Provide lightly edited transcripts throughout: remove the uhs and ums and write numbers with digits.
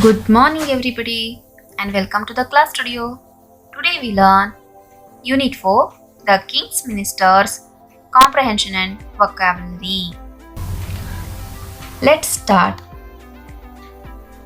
Good morning everybody and welcome to the class studio. Today we learn Unit 4 The King's Ministers Comprehension and Vocabulary. Let's start.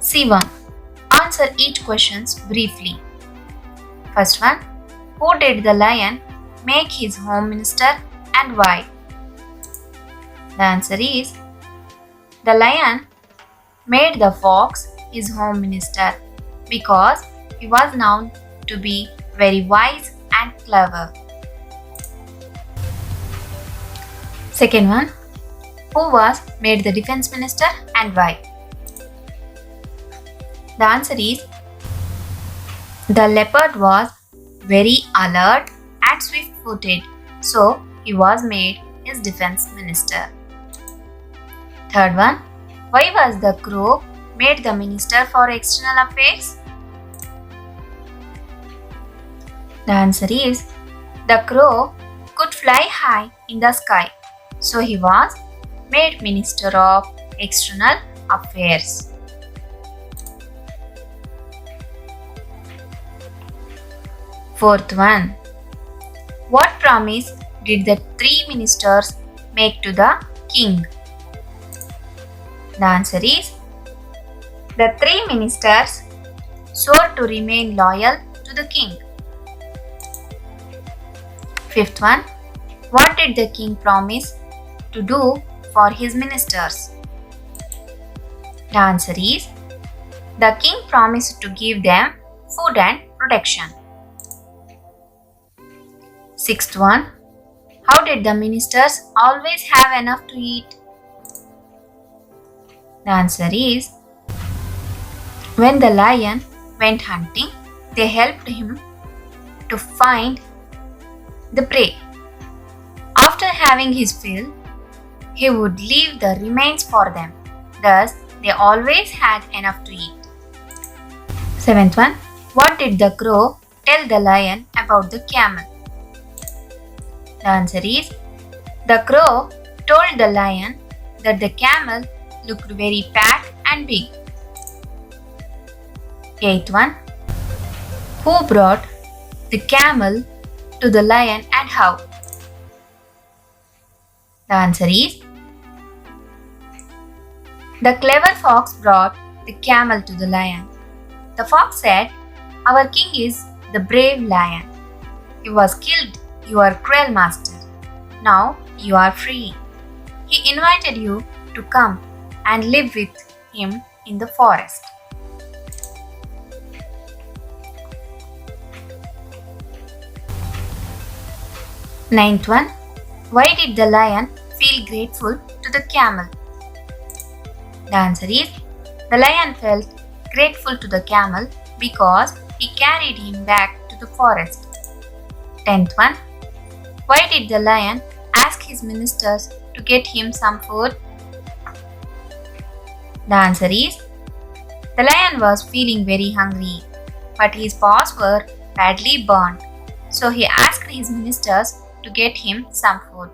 C1. Answer each questions briefly. First one. Who did the lion make his home minister and why? The answer is the lion made the fox his home minister because he was known to be very wise and clever. Second one, who was made the defense minister and why? The answer is the leopard was very alert and swift-footed, so he was made his defense minister. Third one, why was the crow made the Minister for External Affairs? The answer is the crow could fly high in the sky, so he was made Minister of External Affairs. Fourth one. What promise did the three ministers make to the king? The answer is the three ministers swore to remain loyal to the king. Fifth one. What did the king promise to do for his ministers? The answer is the king promised to give them food and protection. Sixth one. How did the ministers always have enough to eat? The answer is when the lion went hunting, they helped him to find the prey. After having his fill, he would leave the remains for them. Thus, they always had enough to eat. Seventh one. What did the crow tell the lion about the camel? The answer is the crow told the lion that the camel looked very fat and big. Eighth one. Who brought the camel to the lion and how? The answer is the clever fox brought the camel to the lion. The fox said, "Our king is the brave lion. He was killed, your cruel master. Now you are free. He invited you to come and live with him in the forest." Ninth one. Why did the lion feel grateful to the camel? The answer is the lion felt grateful to the camel because he carried him back to the forest. 10th one. Why did the lion ask his ministers to get him some food? The answer is the lion was feeling very hungry, but his paws were badly burned, so he asked his ministers to get him some food.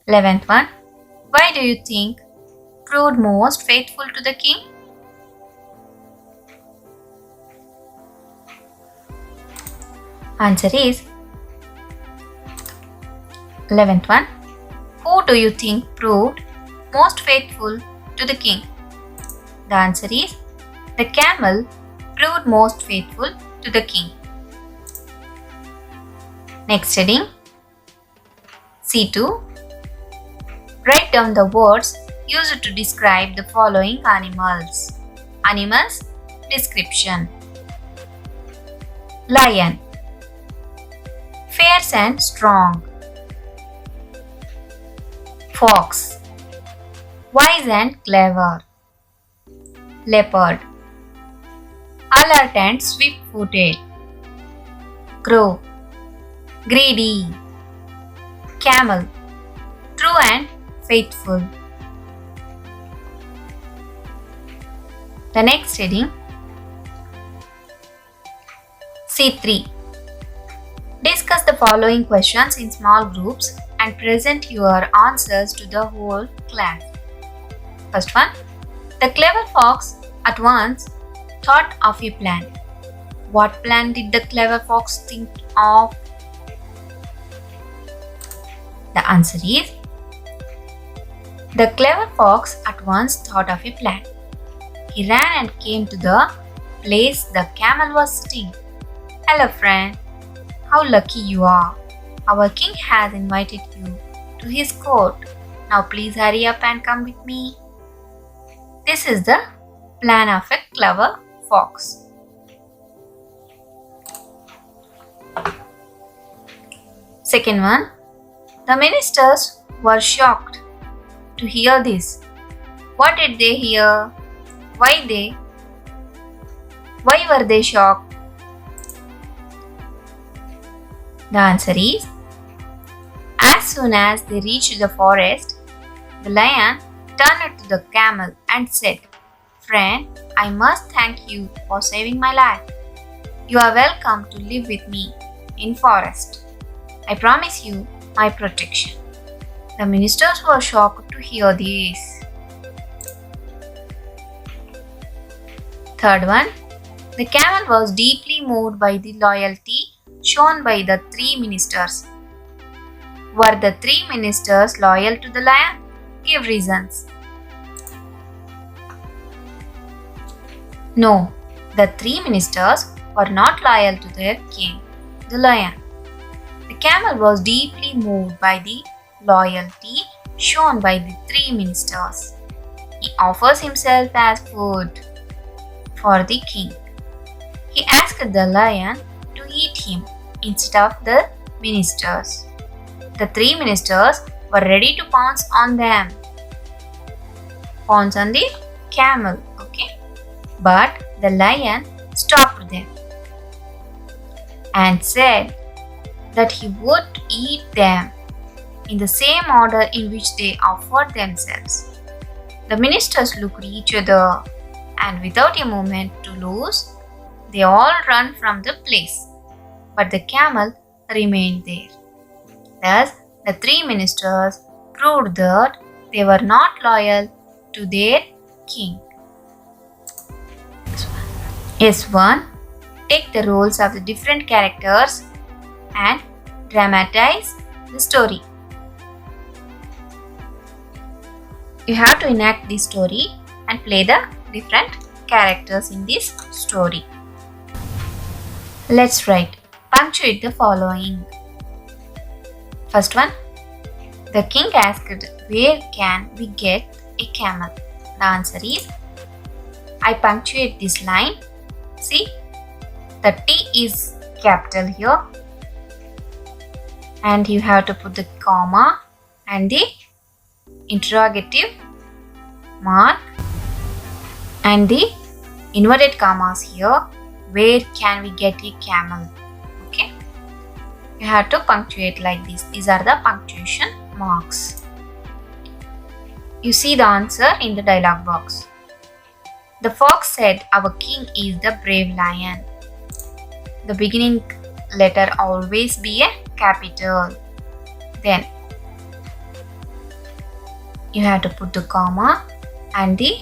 11th one. Why do you think proved most faithful to the king? Answer is 11th one. Who do you think proved most faithful to the king? The answer is the camel proved most faithful to the king. Next heading. C2. Write down the words used to describe the following animals. Animals description. Lion, fierce and strong. Fox, wise and clever. Leopard, alert and swift-footed. Crow, greedy. Camel, true and faithful. The next heading. C3. Discuss the following questions in small groups and present your answers to the whole class. First one. The clever fox at once thought of a plan. What plan did the clever fox think of? The answer is, the clever fox at once thought of a plan. He ran and came to the place the camel was sitting. Hello friend, how lucky you are. Our king has invited you to his court. Now please hurry up and come with me. This is the plan of a clever fox. Second one, the ministers were shocked to hear this. What did they hear? Why were they shocked? The answer is, as soon as they reached the forest, the lion turned to the camel and said, Friend, I must thank you for saving my life. You are welcome to live with me in forest. I promise you my protection. The ministers were shocked to hear this. Third one, the camel was deeply moved by the loyalty shown by the three ministers. Were the three ministers loyal to the lion? Give reasons. No, the three ministers were not loyal to their king, the lion. The camel was deeply moved by the loyalty shown by the three ministers. He offers himself as food for the king. He asked the lion to eat him instead of the ministers. The three ministers were ready to pounce on them. Pounce on the camel, okay? But the lion stopped them and said that he would eat them in the same order in which they offered themselves. The ministers looked at each other, and without a moment to lose, they all ran from the place. But the camel remained there. Thus, the three ministers proved that they were not loyal to their king. S1. Take the roles of the different characters and dramatize the story. You have to enact this story and play the different characters in this story. Let's write. Punctuate the following. First one. The king asked, where can we get a camel? The answer is, I punctuate this line. See, the T is capital here. And you have to put the comma and the interrogative mark and the inverted commas here. Where can we get a camel? Okay. You have to punctuate like this. These are the punctuation marks. You see the answer in the dialog box. The fox said, our king is the brave lion. The beginning letter always be a capital. Then you have to put the comma and the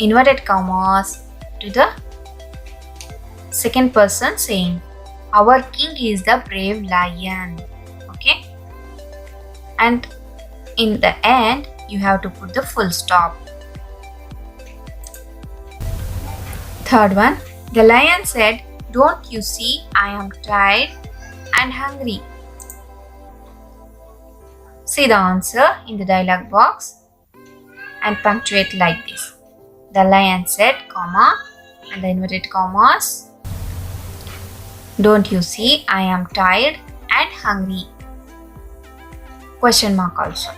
inverted commas to the second person saying, our king is the brave lion. Okay. And in the end, you have to put the full stop. Third one, the lion said, don't you see I am tired and hungry? See the answer in the dialog box and punctuate like this. The lion said, comma, and the inverted commas. Don't you see I am tired and hungry? Question mark also.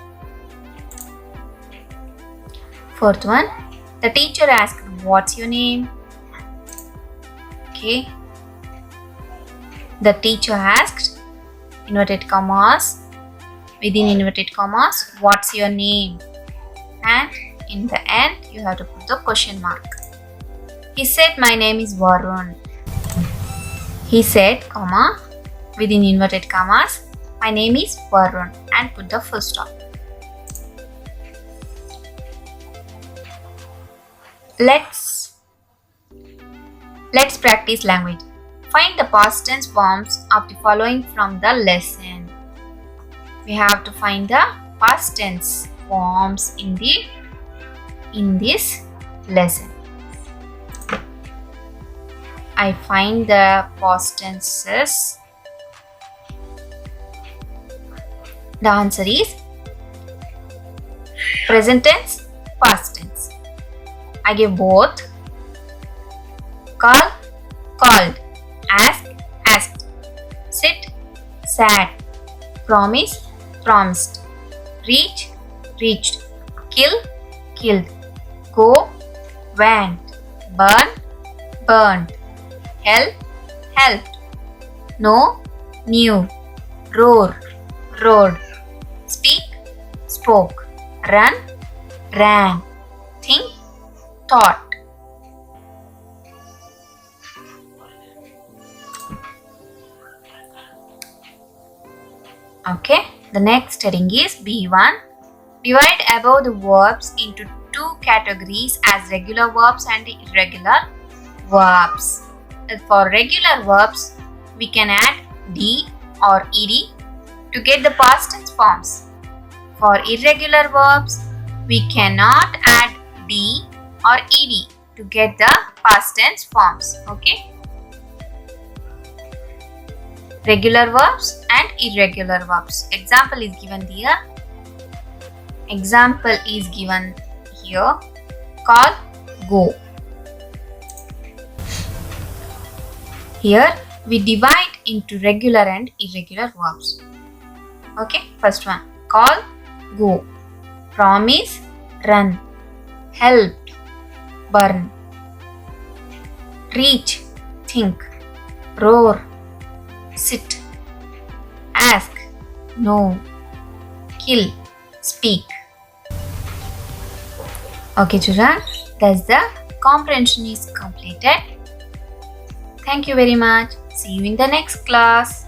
Fourth one, the teacher asked, what's your name? Okay. The teacher asked, inverted commas, within inverted commas, what's your name? And in the end, you have to put the question mark. He said, my name is Varun. He said, comma, within inverted commas, my name is Varun, and put the full stop. Let's practice language. Find the past tense forms of the following from the lesson. We have to find the past tense forms in this lesson. I find the past tenses. The answer is present tense, past tense. I give both. Call, called. Ask, asked. Sit, sat. Promise, promised. Reach, reached. Kill, killed. Go, went. Burn, burned. Help, helped. Know, knew. Roar, roared. Speak, spoke. Run, ran. Think, thought. Okay, the next heading is B1. Divide above the verbs into two categories as regular verbs and irregular verbs. For regular verbs, we can add D or ed to get the past tense forms. For irregular verbs, we cannot add D or ed to get the past tense forms. Okay. Regular verbs and irregular verbs. Example is given here. Example is given here. Call, go. Here we divide into regular and irregular verbs. Okay, first one. Call, go. Promise, run. Helped, burn. Reach, think. Roar, sit. Ask, know. Kill, speak. Okay, children, thus the comprehension is completed. Thank you very much. See you in the next class.